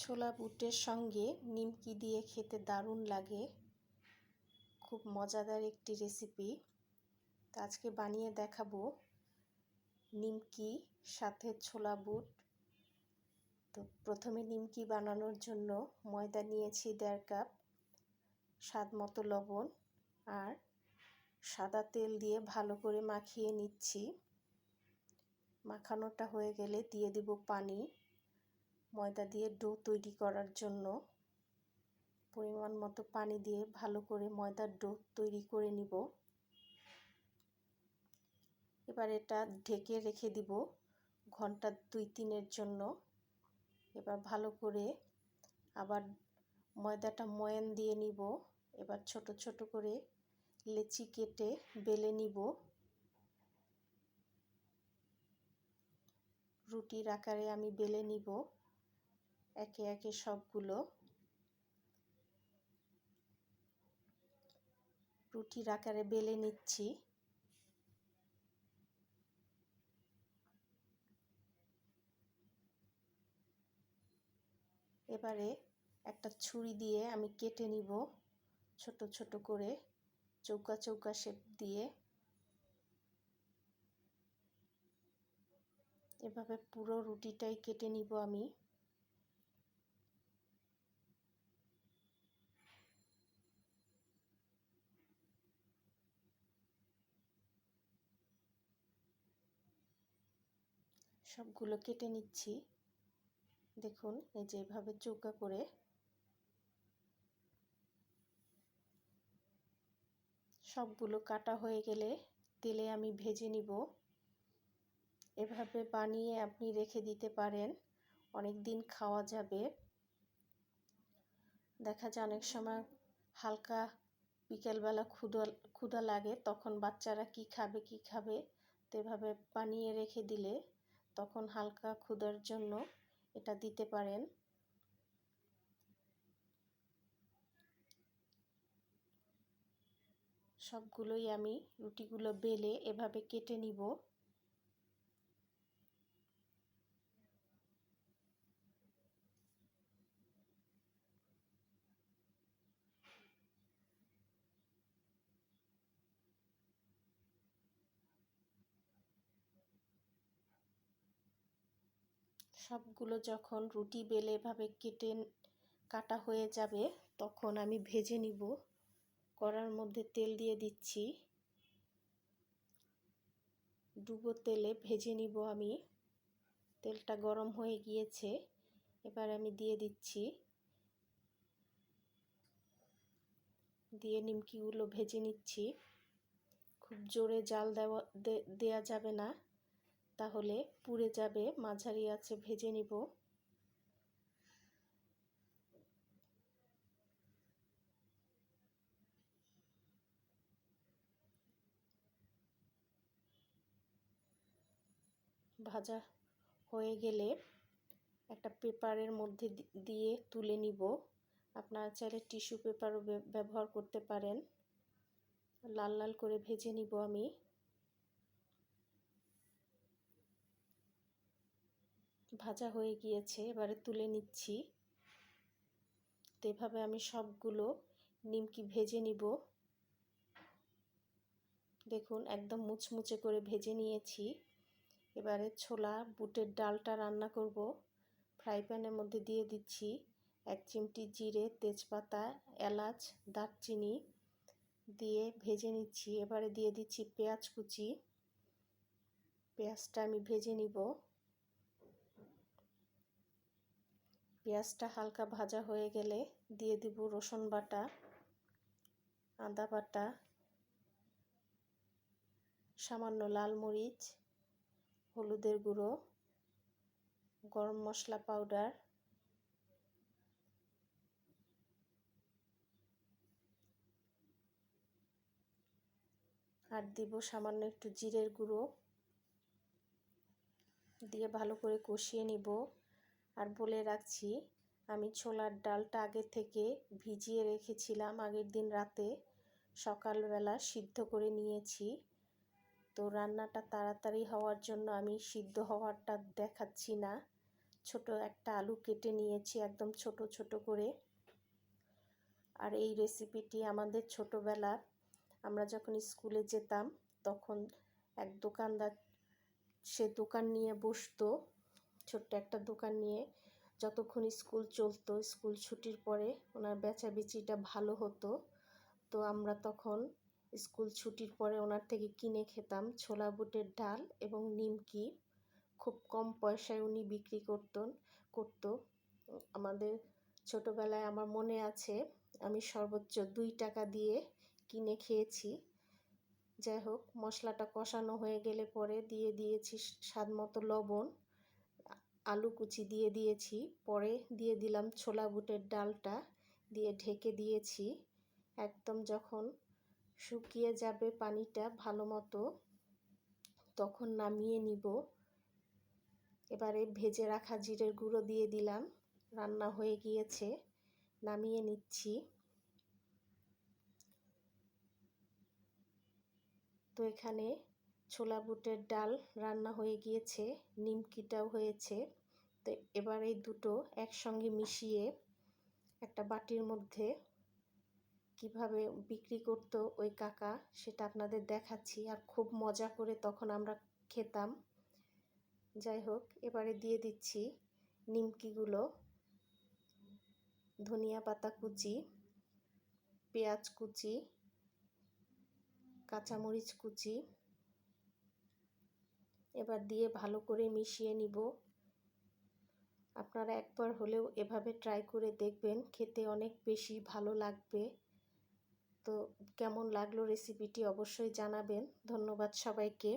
ছোলা বুটের সঙ্গে নিমকি দিয়ে খেতে দারুণ লাগে। খুব মজাদার একটি রেসিপি। তো আজকে বানিয়ে দেখাবো নিমকি সাথে ছোলা বুট। তো প্রথমে নিমকি বানানোর জন্য ময়দা নিয়েছি 1.5 কাপ, স্বাদ মতো লবণ আর সাদা তেল দিয়ে ভালো করে মাখিয়ে নিচ্ছি। মাখানোটা হয়ে গেলে দিয়ে দিব পানি। ময়দা দিয়ে ডো তৈরি করার জন্য পরিমাণ মতো পানি দিয়ে ভালো করে ময়দার ডো তৈরি করে নিব। এবার এটা ঢেকে রেখে দিব ঘন্টা 2-3-এর জন্য। এবার ভালো করে আবার ময়দাটা ময়ান দিয়ে নিব। এবার ছোট ছোট করে লেচি কেটে বেলে নিব। রুটির আকারে আমি বেলে নিব একে একে সবগুলো। রুটির আকারে বেলে নিচ্ছি। এবারে একটা ছুরি দিয়ে আমি কেটে নিব ছোট ছোট করে, চৌকা চৌকা শেপ দিয়ে। এভাবে পুরো রুটিটাই কেটে নিব আমি। সবগুলো কেটে নিচ্ছি। দেখুন এই যে এভাবে চৌকা করে। সবগুলো কাটা হয়ে গেলে তেলে আমি ভেজে নিব। এভাবে বানিয়ে আপনি রেখে দিতে পারেন, অনেক দিন খাওয়া যাবে। দেখা যায় অনেক সময় হালকা বিকেলবেলা ক্ষুধা লাগে, তখন বাচ্চারা কি খাবে। তো এভাবে বানিয়ে রেখে দিলে তখন হালকা ক্ষুধার জন্য এটা দিতে পারেন। সবগুলোই আমি রুটিগুলো বেলে এভাবে কেটে নিব। সবগুলো যখন রুটি বেলে এভাবে কাটা হয়ে যাবে তখন আমি ভেজে নিব। কড়ার মধ্যে তেল দিয়ে দিচ্ছি। ডুবো তেলে ভেজে নিব আমি। তেলটা গরম হয়ে গিয়েছে। এবার আমি দিয়ে দিচ্ছি। দিয়ে নিমকিগুলো ভেজে নিচ্ছি। খুব জোরে জাল দেওয়া যাবে না, তাহলে পুড়ে যাবে। মাঝারি আঁচে ভেজে নিব। ভাজা হয়ে গেলে একটা পেপারের মধ্যে দিয়ে তুলে নিব। আপনারা চাইলে টিস্যু পেপারও ব্যবহার করতে পারেন। লাল লাল করে ভেজে নিব আমি। ভাজা হয়ে গিয়েছে, এবারে তুলে নিচ্ছি। তো এভাবে আমি সবগুলো নিমকি ভেজে নিব। দেখুন একদম মুচমুচে করে ভেজে নিয়েছি। এবারে ছোলা বুটের ডালটা রান্না করব। ফ্রাই প্যানের মধ্যে দিয়ে দিচ্ছি 1 চিমটি জিরে, তেজপাতা, এলাচ, দারচিনি দিয়ে ভেজে নিচ্ছি। এবারে দিয়ে দিচ্ছি পেঁয়াজ কুচি। পেঁয়াজটা আমি ভেজে নিব। পেঁয়াজটা হালকা ভাজা হয়ে গেলে দিয়ে দিব রসুন বাটা, আদা বাটা, সামান্য লাল মরিচ, হলুদের গুঁড়ো, গরম মশলা পাউডার, আর দিব সামান্য একটু জিরের গুঁড়ো। দিয়ে ভালো করে কষিয়ে নিব। আর বলে রাখছি, আমি ছোলার ডালটা আগে থেকে ভিজিয়ে রেখেছিলাম আগের দিন রাতে। সকালবেলা সিদ্ধ করে নিয়েছি। তো রান্নাটা তাড়াতাড়ি হওয়ার জন্য আমি সিদ্ধ হওয়ারটা দেখাচ্ছি না। ছোট একটা আলু কেটে নিয়েছি একদম ছোট ছোট করে। আর এই রেসিপিটি আমাদের ছোটবেলার আমরা যখন স্কুলে যেতাম তখন এক দোকানদার সে দোকান নিয়ে বসতো, ছোট্ট একটা দোকান নিয়ে। যতক্ষণ স্কুল চলতো, স্কুল ছুটির পরে ওনার বেচাবেচিটা ভালো হতো। তো আমরা তখন স্কুল ছুটির পরে ওনার থেকে কিনে খেতাম ছোলা বুটের ডাল এবং নিমকি। খুব কম পয়সায় উনি বিক্রি করতো। আমাদের ছোটবেলায় আমার মনে আছে আমি সর্বোচ্চ 2 টাকা দিয়ে কিনে খেয়েছি। যাই হোক, মশলাটা কষানো হয়ে গেলে পরে দিয়ে দিয়েছি স্বাদ মতো লবণ, আলু কুচি দিয়ে দিয়েছি, পরে দিয়ে দিলাম ছোলা বুটের ডালটা, দিয়ে ঢেকে দিয়েছি। একদম যখন শুকিয়ে যাবে পানিটা ভালো মতো তখন নামিয়ে নিব। এবারে ভেজে রাখা জিরের গুঁড়ো দিয়ে দিলাম। রান্না হয়ে গিয়েছে, নামিয়ে নিচ্ছি। তো এখানে ছোলা বুটের ডাল রান্না হয়ে গিয়েছে, নিমকিটাও হয়েছে। তো এবার এই দুটো একসঙ্গে মিশিয়ে একটা বাটির মধ্যে কিভাবে বিক্রি করতো ওই কাকা সেটা আপনাদের দেখাচ্ছি। আর খুব মজা করে তখন আমরা খেতাম। যাই হোক, এবারে দিয়ে দিচ্ছি নিমকিগুলো, ধনিয়া পাতা কুচি, পেঁয়াজ কুচি, কাঁচামরিচ কুচি। এবার দিয়ে ভালো করে মিশিয়ে নিব। আপনারা একবার হলেও এভাবে ট্রাই করে দেখবেন, খেতে অনেক বেশি ভালো লাগবে। তো কেমন লাগলো রেসিপিটি অবশ্যই জানাবেন। ধন্যবাদ সবাইকে।